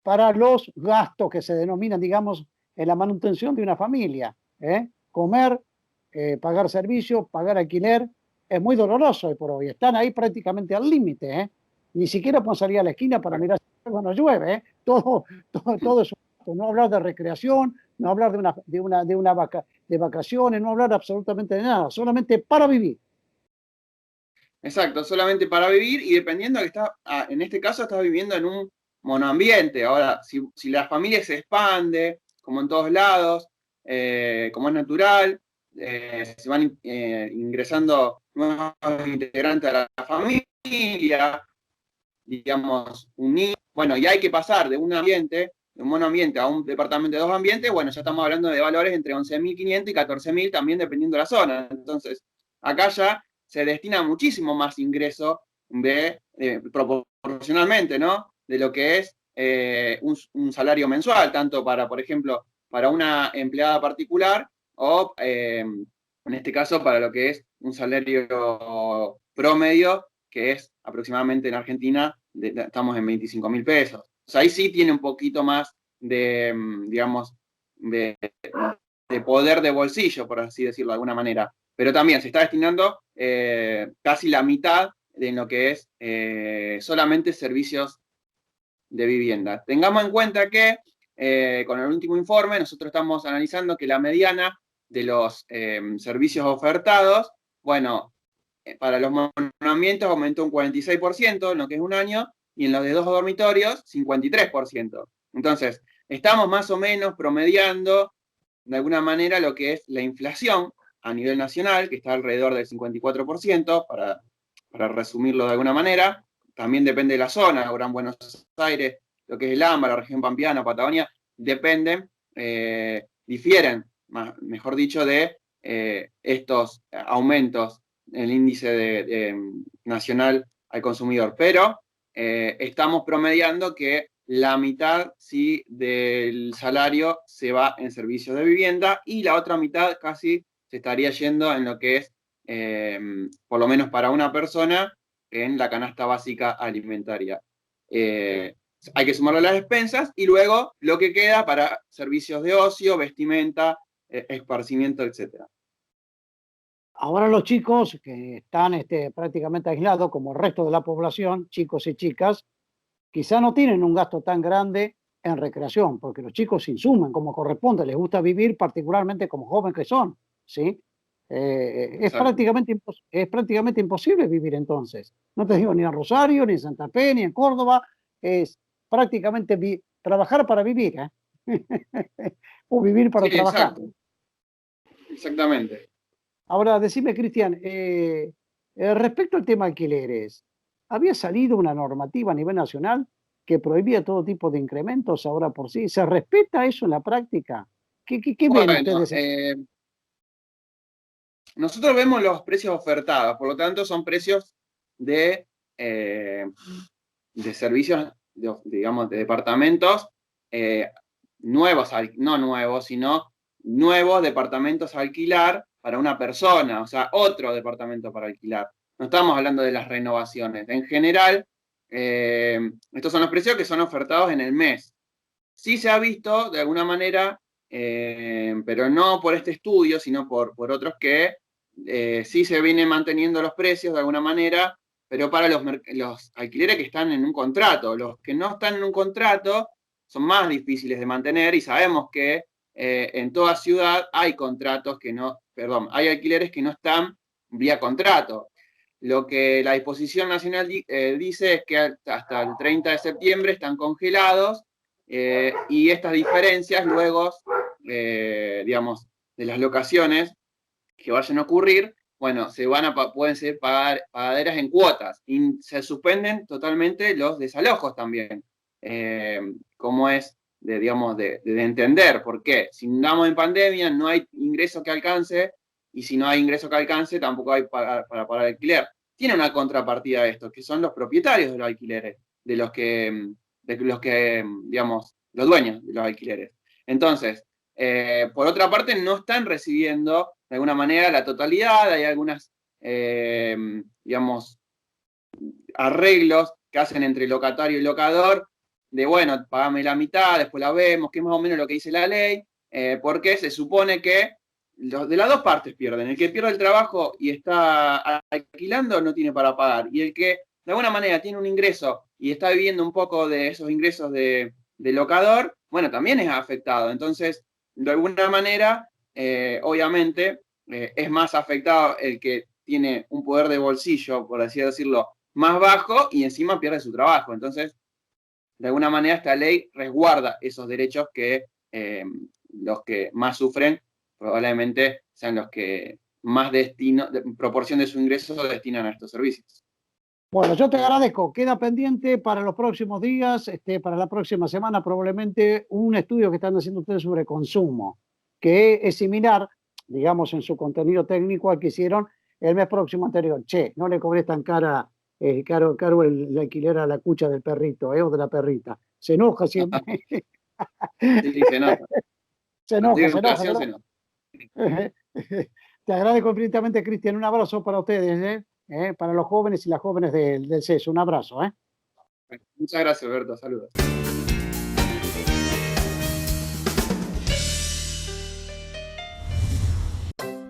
para los gastos que se denominan, digamos, en la manutención de una familia. Comer, pagar servicios, pagar alquiler, es muy doloroso hoy por hoy. Están ahí prácticamente al límite. Ni siquiera pueden salir a la esquina para mirar si no llueve. Todo eso. No hablar de recreación, no hablar de vacaciones, no hablar absolutamente de nada, solamente para vivir. Exacto, solamente para vivir y dependiendo de que en este caso estás viviendo en un monoambiente. Ahora, si la familia se expande, como en todos lados, como es natural, se van ingresando nuevos integrantes a la familia, digamos, bueno, y hay que pasar de un monoambiente a un departamento de 2 ambientes, bueno, ya estamos hablando de valores entre 11.500 y 14.000 también dependiendo de la zona. Entonces, acá ya se destina muchísimo más ingreso proporcionalmente, ¿no? De lo que es un salario mensual, tanto para, por ejemplo, para una empleada particular o, en este caso, para lo que es un salario promedio, que es aproximadamente en Argentina, estamos en 25.000 pesos. O sea, ahí sí tiene un poquito más de, digamos, de poder de bolsillo, por así decirlo de alguna manera. Pero también se está destinando casi la mitad de lo que es solamente servicios de vivienda. Tengamos en cuenta que con el último informe nosotros estamos analizando que la mediana de los servicios ofertados, bueno, para los monoambientes aumentó un 46% en lo que es un año, y en los de 2 dormitorios, 53%. Entonces, estamos más o menos promediando de alguna manera lo que es la inflación a nivel nacional, que está alrededor del 54%, para resumirlo de alguna manera. También depende de la zona, Gran Buenos Aires, lo que es el AMBA, la región pampeana, Patagonia, difieren, mejor dicho, de estos aumentos en el índice nacional al consumidor. Pero estamos promediando que la mitad sí del salario se va en servicios de vivienda y la otra mitad casi se estaría yendo en lo que es, por lo menos para una persona, en la canasta básica alimentaria. Hay que sumarle las despensas y luego lo que queda para servicios de ocio, vestimenta, esparcimiento, etc. Ahora los chicos que están prácticamente aislados, como el resto de la población, chicos y chicas, quizá no tienen un gasto tan grande en recreación, porque los chicos se insuman como corresponde, les gusta vivir, particularmente como jóvenes que son, ¿sí? Es prácticamente imposible vivir entonces. No te digo ni en Rosario, ni en Santa Fe, ni en Córdoba, es prácticamente trabajar para vivir, o vivir para trabajar. Exacto. Exactamente. Ahora, decime, Cristian, respecto al tema alquileres, ¿había salido una normativa a nivel nacional que prohibía todo tipo de incrementos ahora por sí? ¿Se respeta eso en la práctica? ¿Qué ven ustedes? Nosotros vemos los precios ofertados, por lo tanto son precios de servicios, digamos, de departamentos nuevos, no nuevos, sino nuevos departamentos a alquilar para una persona, o sea, otro departamento para alquilar. No estamos hablando de las renovaciones. En general, estos son los precios que son ofertados en el mes. Sí se ha visto, de alguna manera, pero no por este estudio, sino por otros que sí se vienen manteniendo los precios de alguna manera, pero para los alquileres que están en un contrato. Los que no están en un contrato son más difíciles de mantener y sabemos que en toda ciudad hay hay alquileres que no están vía contrato. lo que la disposición nacional dice es que hasta el 30 de septiembre están congelados y estas diferencias luego, digamos, de las locaciones que vayan a ocurrir, bueno, pueden ser pagaderas en cuotas y se suspenden totalmente los desalojos también, como es digamos, de entender por qué. Si andamos en pandemia, no hay ingreso que alcance, y si no hay ingreso que alcance, tampoco hay para pagar alquiler. Tiene una contrapartida de esto, que son los propietarios de los alquileres, de los que digamos, los dueños de los alquileres. Entonces, por otra parte, no están recibiendo de alguna manera la totalidad, hay algunas, digamos, arreglos que hacen entre locatario y locador, de bueno, pagame la mitad, después la vemos, que es más o menos lo que dice la ley, porque se supone que de las dos partes pierden. El que pierde el trabajo y está alquilando no tiene para pagar, y el que de alguna manera tiene un ingreso y está viviendo un poco de esos ingresos de locador, bueno, también es afectado. Entonces, de alguna manera, obviamente, es más afectado el que tiene un poder de bolsillo, por así decirlo, más bajo, y encima pierde su trabajo. Entonces, de alguna manera esta ley resguarda esos derechos que los que más sufren probablemente sean los que más proporción de su ingreso destinan a estos servicios. Bueno, yo te agradezco. Queda pendiente para los próximos días, para la próxima semana probablemente, un estudio que están haciendo ustedes sobre consumo, que es similar, digamos, en su contenido técnico al que hicieron el mes próximo anterior. Che, no le cobré tan caro el alquiler a la cucha del perrito, o de la perrita. Se enoja siempre. Sí, se nota. Se enoja, se nota. Te agradezco infinitamente, Cristian. Un abrazo para ustedes, para los jóvenes y las jóvenes del CES. Un abrazo. Muchas gracias, Alberto. Saludos.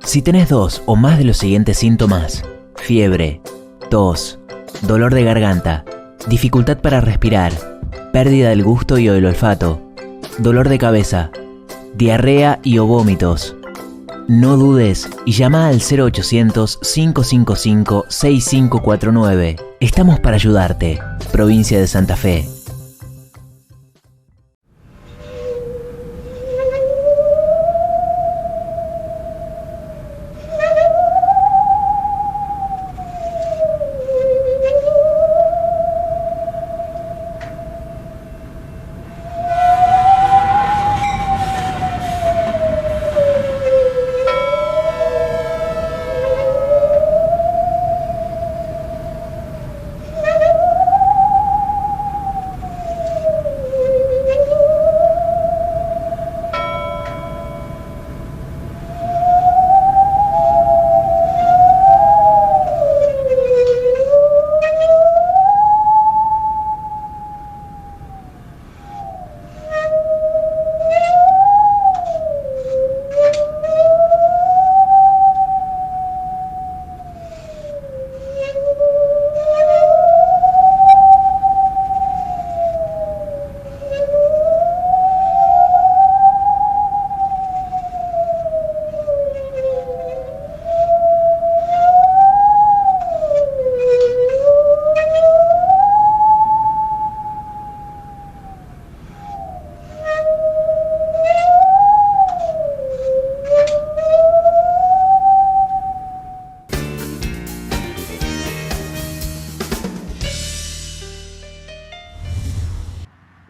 Si tenés 2 o más de los siguientes síntomas: fiebre, tos, dolor de garganta, dificultad para respirar, pérdida del gusto y el olfato, dolor de cabeza, diarrea y o vómitos, no dudes y llama al 0800-555-6549. Estamos para ayudarte. Provincia de Santa Fe.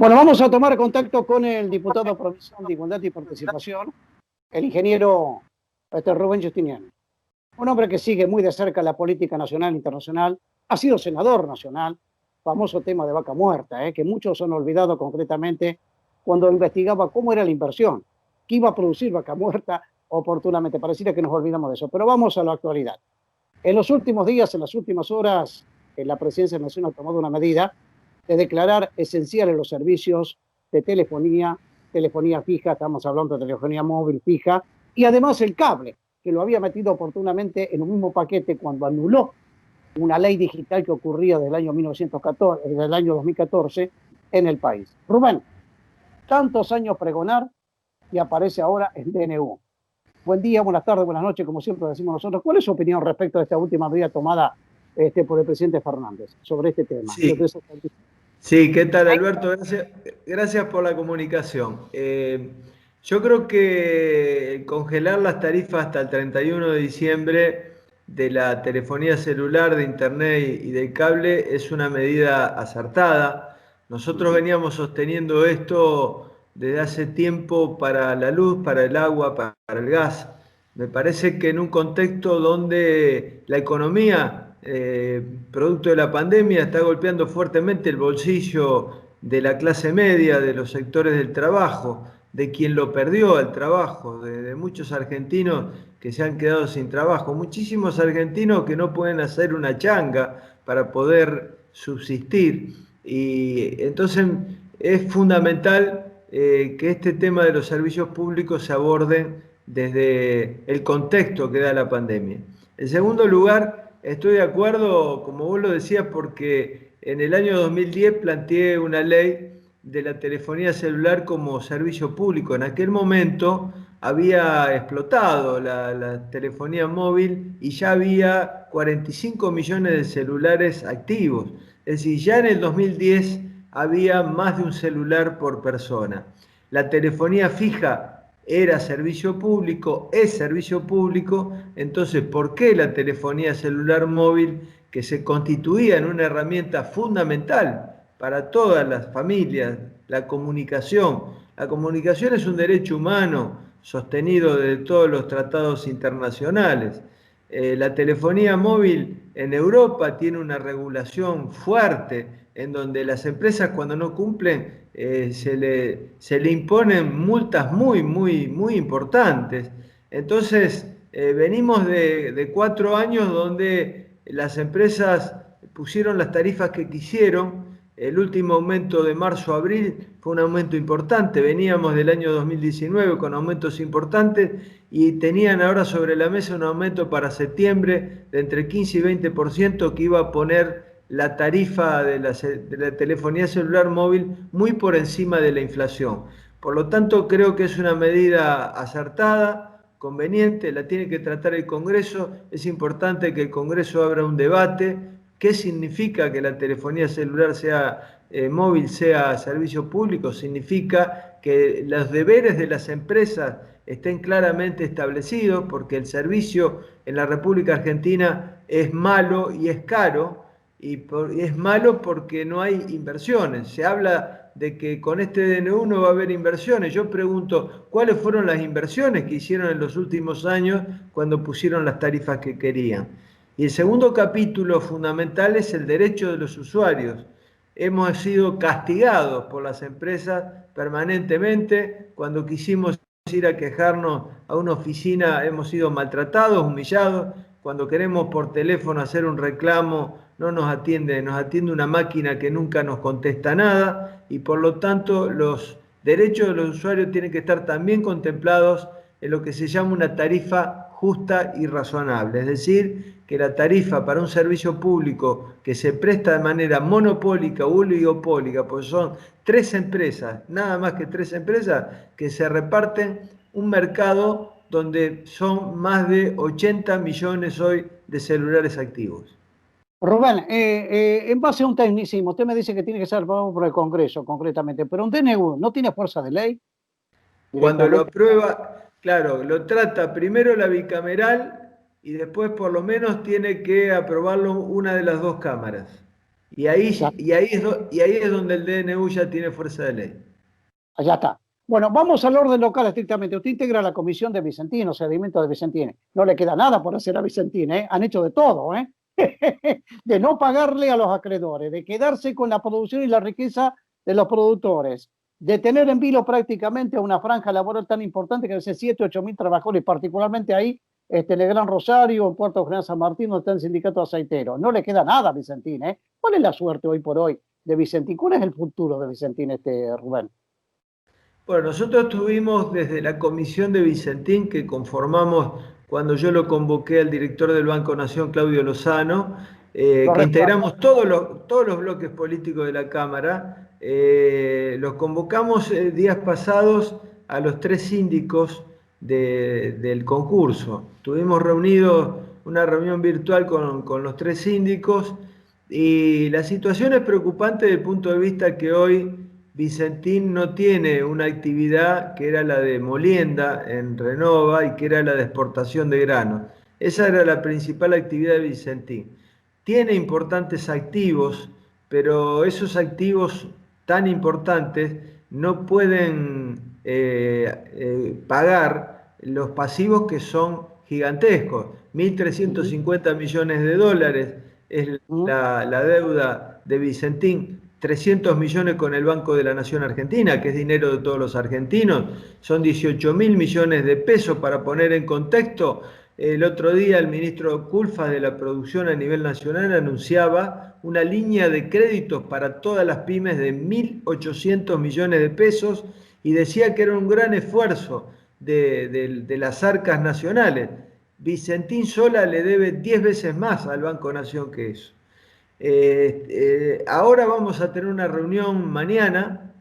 Bueno, vamos a tomar contacto con el diputado provincial de Igualdad y Participación, el ingeniero Rubén Justiniano. Un hombre que sigue muy de cerca la política nacional e internacional, ha sido senador nacional, famoso tema de vaca muerta, que muchos han olvidado concretamente cuando investigaba cómo era la inversión, que iba a producir vaca muerta oportunamente. Pareciera que nos olvidamos de eso, pero vamos a la actualidad. En los últimos días, en las últimas horas, la Presidencia Nacional ha tomado una medida de declarar esenciales los servicios de telefonía fija, estamos hablando de telefonía móvil fija, y además el cable, que lo había metido oportunamente en un mismo paquete cuando anuló una ley digital que ocurría desde el año 2014 en el país. Rubén, tantos años pregonar y aparece ahora el DNU. Buen día, buenas tardes, buenas noches, como siempre decimos nosotros. ¿Cuál es su opinión respecto a esta última medida tomada por el presidente Fernández sobre este tema. Sí. Entonces, Sí, ¿qué tal, Alberto? Gracias por la comunicación. Yo creo que congelar las tarifas hasta el 31 de diciembre de la telefonía celular, de internet y del cable es una medida acertada. Nosotros veníamos sosteniendo esto desde hace tiempo para la luz, para el agua, para el gas. Me parece que en un contexto donde la economía, producto de la pandemia, está golpeando fuertemente el bolsillo de la clase media, de los sectores del trabajo, de quien lo perdió el trabajo, de muchos argentinos que se han quedado sin trabajo, muchísimos argentinos que no pueden hacer una changa para poder subsistir. Y entonces es fundamental que este tema de los servicios públicos se aborden desde el contexto que da la pandemia. En segundo lugar, estoy de acuerdo, como vos lo decías, porque en el año 2010 planteé una ley de la telefonía celular como servicio público. En aquel momento había explotado la telefonía móvil y ya había 45 millones de celulares activos. Es decir, ya en el 2010 había más de un celular por persona. La telefonía fija era servicio público, es servicio público, entonces, ¿por qué la telefonía celular móvil, que se constituía en una herramienta fundamental para todas las familias, la comunicación? La comunicación es un derecho humano sostenido de todos los tratados internacionales. La telefonía móvil en Europa tiene una regulación fuerte, en donde las empresas, cuando no cumplen, se le imponen multas muy importantes. Entonces, venimos de 4 años donde las empresas pusieron las tarifas que quisieron. El último aumento de marzo a abril fue un aumento importante. Veníamos del año 2019 con aumentos importantes y tenían ahora sobre la mesa un aumento para septiembre de entre 15 y 20% que iba a poner la tarifa de la telefonía celular móvil muy por encima de la inflación. Por lo tanto, creo que es una medida acertada, conveniente, la tiene que tratar el Congreso. Es importante que el Congreso abra un debate. ¿Qué significa que la telefonía celular móvil sea servicio público? Significa que los deberes de las empresas estén claramente establecidos, porque el servicio en la República Argentina es malo y es caro. Y es malo porque no hay inversiones. Se habla de que con este DNU no va a haber inversiones. Yo pregunto, ¿cuáles fueron las inversiones que hicieron en los últimos años cuando pusieron las tarifas que querían? Y el segundo capítulo fundamental es el derecho de los usuarios. Hemos sido castigados por las empresas permanentemente. Cuando quisimos ir a quejarnos a una oficina hemos sido maltratados, humillados. Cuando queremos por teléfono hacer un reclamo no nos atiende una máquina que nunca nos contesta nada, y por lo tanto los derechos de los usuarios tienen que estar también contemplados en lo que se llama una tarifa justa y razonable. Es decir, que la tarifa para un servicio público que se presta de manera monopólica o oligopólica, pues son 3 empresas, nada más que 3 empresas, que se reparten un mercado donde son más de 80 millones hoy de celulares activos. Rubén, en base a un tecnicismo, usted me dice que tiene que ser aprobado por el Congreso, concretamente, pero un DNU no tiene fuerza de ley. Cuando lo aprueba, claro, lo trata primero la bicameral y después por lo menos tiene que aprobarlo una de las 2 cámaras. Y ahí es donde el DNU ya tiene fuerza de ley. Allá está. Bueno, vamos al orden local estrictamente. Usted integra la comisión de Vicentino, seguimiento de Vicentini. No le queda nada por hacer a Vicentini, ¿eh? Han hecho de todo, ¿eh? De no pagarle a los acreedores, de quedarse con la producción y la riqueza de los productores, de tener en vilo prácticamente una franja laboral tan importante que es 7 o 8 mil trabajadores, particularmente ahí en el Gran Rosario, en Puerto General San Martín, donde está el sindicato aceitero. No le queda nada a Vicentín, ¿eh? ¿Cuál es la suerte hoy por hoy de Vicentín? ¿Cuál es el futuro de Vicentín, Rubén? Bueno, nosotros tuvimos desde la comisión de Vicentín que conformamos cuando yo lo convoqué al director del Banco Nación, Claudio Lozano, que integramos todos los bloques políticos de la Cámara. Los convocamos días pasados a los 3 síndicos del concurso. Estuvimos reunidos una reunión virtual con los 3 síndicos, y la situación es preocupante desde el punto de vista que hoy Vicentín no tiene una actividad que era la de molienda en Renova y que era la de exportación de granos. Esa era la principal actividad de Vicentín. Tiene importantes activos, pero esos activos tan importantes no pueden pagar los pasivos que son gigantescos. 1.350 millones de dólares es la deuda de Vicentín, 300 millones con el Banco de la Nación Argentina, que es dinero de todos los argentinos, son 18.000 millones de pesos. Para poner en contexto, el otro día el ministro Culfas de la Producción a nivel nacional anunciaba una línea de créditos para todas las pymes de 1.800 millones de pesos y decía que era un gran esfuerzo de las arcas nacionales. Vicentín sola le debe 10 veces más al Banco Nación que eso. Ahora vamos a tener una reunión mañana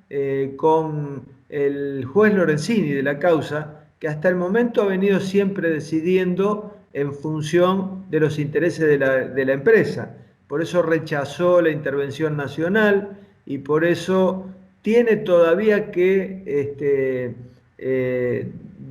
con el juez Lorenzini de la causa, que hasta el momento ha venido siempre decidiendo en función de los intereses de la empresa. Por eso rechazó la intervención nacional y por eso tiene todavía que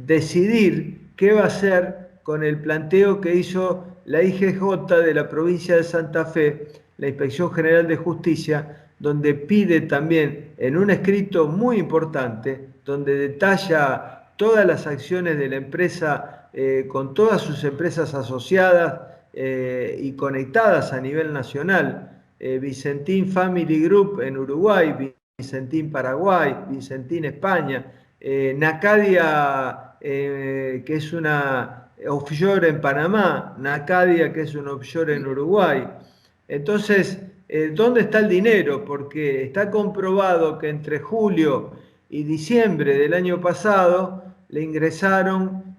decidir qué va a hacer con el planteo que hizo la IGJ de la provincia de Santa Fe, la Inspección General de Justicia, donde pide también en un escrito muy importante, donde detalla todas las acciones de la empresa con todas sus empresas asociadas y conectadas a nivel nacional, Vicentín Family Group en Uruguay, Vicentín Paraguay, Vicentín España, Nacadia, que es una offshore en Panamá, Nacadia, que es un offshore en Uruguay. Entonces, ¿dónde está el dinero? Porque está comprobado que entre julio y diciembre del año pasado le ingresaron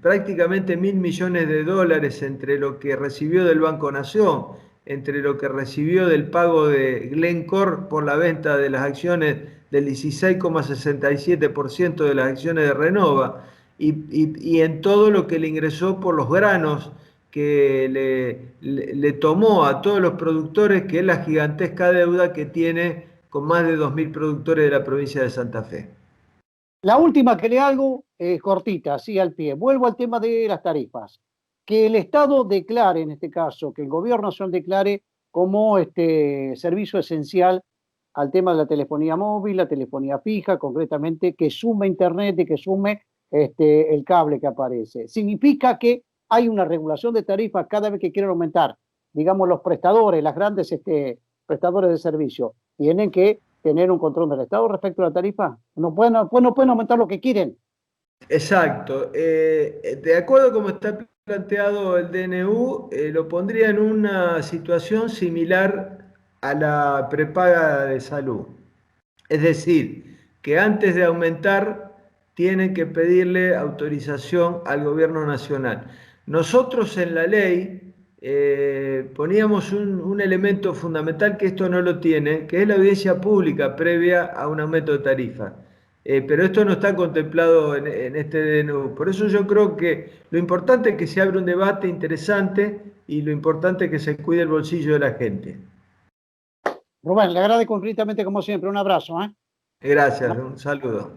prácticamente 1.000 millones de dólares entre lo que recibió del Banco Nación, entre lo que recibió del pago de Glencore por la venta de las acciones del 16,67% de las acciones de Renova, y en todo lo que le ingresó por los granos que le tomó a todos los productores, que es la gigantesca deuda que tiene con más de 2.000 productores de la provincia de Santa Fe. La última que le hago, cortita, así al pie. Vuelvo al tema de las tarifas. Que el Estado declare, en este caso, que el Gobierno Nacional declare como servicio esencial al tema de la telefonía móvil, la telefonía fija, concretamente, que sume Internet y que sume el cable que aparece. Significa que hay una regulación de tarifas cada vez que quieren aumentar. Digamos, los prestadores, las grandes prestadores de servicio, tienen que tener un control del Estado respecto a la tarifa. No pueden aumentar lo que quieren. Exacto. De acuerdo a cómo está planteado el DNU, lo pondría en una situación similar a la prepaga de salud. Es decir, que antes de aumentar tienen que pedirle autorización al Gobierno Nacional. Nosotros en la ley poníamos un elemento fundamental que esto no lo tiene, que es la audiencia pública previa a un aumento de tarifa. Pero esto no está contemplado en este DNU. Por eso yo creo que lo importante es que se abra un debate interesante y lo importante es que se cuide el bolsillo de la gente. Rubén, le agradezco concretamente como siempre. Un abrazo. Gracias, un saludo.